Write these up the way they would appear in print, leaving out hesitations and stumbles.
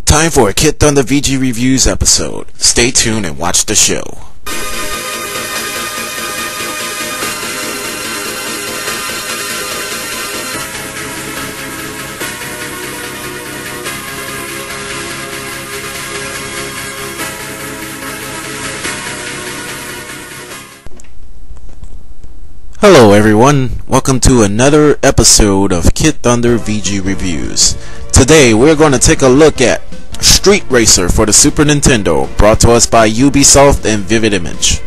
Time for a kidThunder VG Reviews episode. Stay tuned and watch the show. Hello everyone, welcome to another episode of kidThunder VG Reviews. Today we're going to take a look at Street Racer for the Super Nintendo, brought to us by Ubisoft and Vivid Image.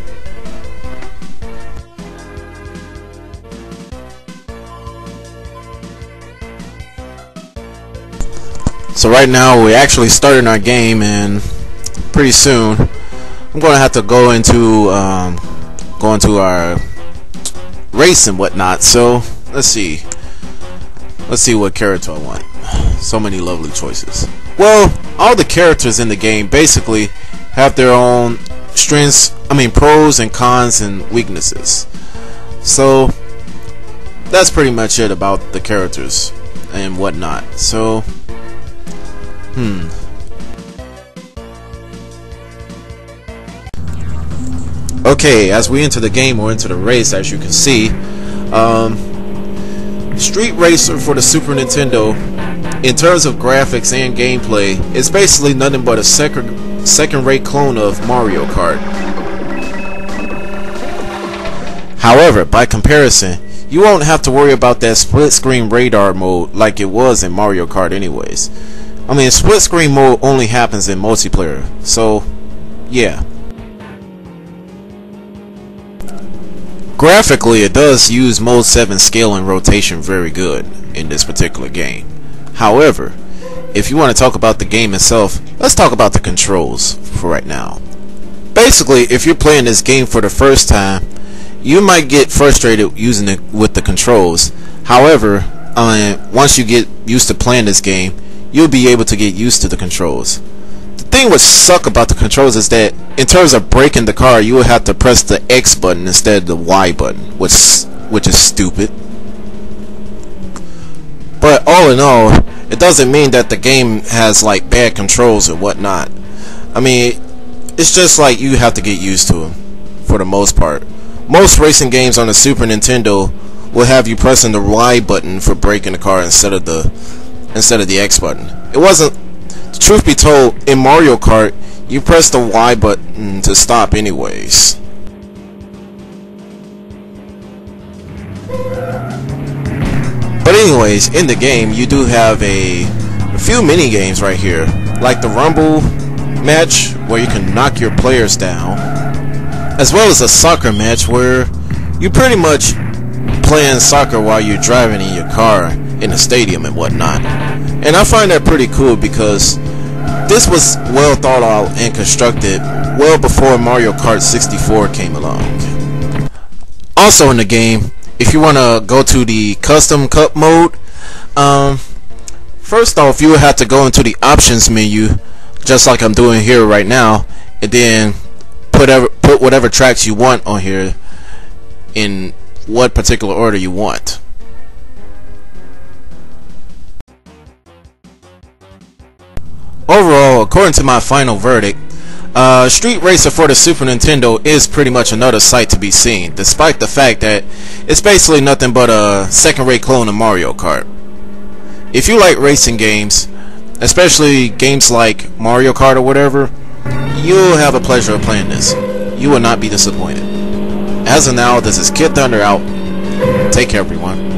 So right now we're actually starting our game, and pretty soon I'm going to have to go into our race and whatnot. So let's see what character I want. So many lovely choices. Well, all the characters in the game basically have their own strengths, pros and cons and weaknesses. So that's pretty much it about the characters and whatnot. So okay, as we enter the game or into the race, as you can see, Street Racer for the Super Nintendo, in terms of graphics and gameplay, is basically nothing but a second-rate clone of Mario Kart. However, by comparison, you won't have to worry about that split-screen radar mode like it was in Mario Kart anyways. Split-screen mode only happens in multiplayer, so yeah. Graphically, it does use Mode 7 scale and rotation very good in this particular game. However, if you want to talk about the game itself, let's talk about the controls for right now. Basically, if you're playing this game for the first time, you might get frustrated using it with the controls. However, once you get used to playing this game, you'll be able to get used to the controls. The thing which sucks about the controls is that in terms of braking the car, you will have to press the X button instead of the Y button, which is stupid. But all in all, it doesn't mean that the game has like bad controls or whatnot. It's just like you have to get used to them for the most part. Most racing games on the Super Nintendo will have you pressing the Y button for braking the car instead of the X button. It wasn't. Truth be told, in Mario Kart, you press the Y button to stop anyways. But anyways, in the game, you do have a few mini games right here, like the Rumble match, where you can knock your players down, as well as a soccer match where you pretty much playing soccer while you're driving in your car in a stadium and whatnot. And I find that pretty cool because this was well thought out and constructed well before Mario Kart 64 came along. Also in the game, if you want to go to the custom cup mode, first off you will have to go into the options menu, just like I'm doing here right now, and then put whatever tracks you want on here in what particular order you want. Overall, according to my final verdict, Street Racer for the Super Nintendo is pretty much another sight to be seen, despite the fact that it's basically nothing but a second-rate clone of Mario Kart. If you like racing games, especially games like Mario Kart or whatever, you'll have a pleasure of playing this. You will not be disappointed. As of now, this is kidThunder out. Take care, everyone.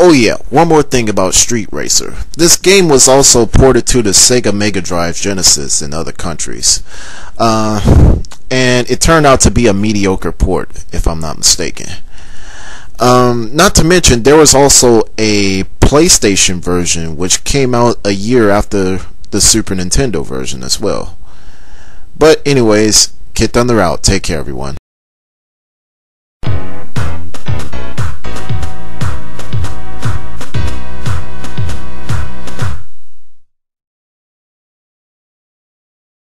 Oh yeah, one more thing about Street Racer. This game was also ported to the Sega Megadrive, Genesis, and other countries. and it turned out to be a mediocre port, if I'm not mistaken. Not to mention, there was also a PlayStation version which came out a year after the Super Nintendo version as well. But anyways, kidThunder out. Take care, everyone.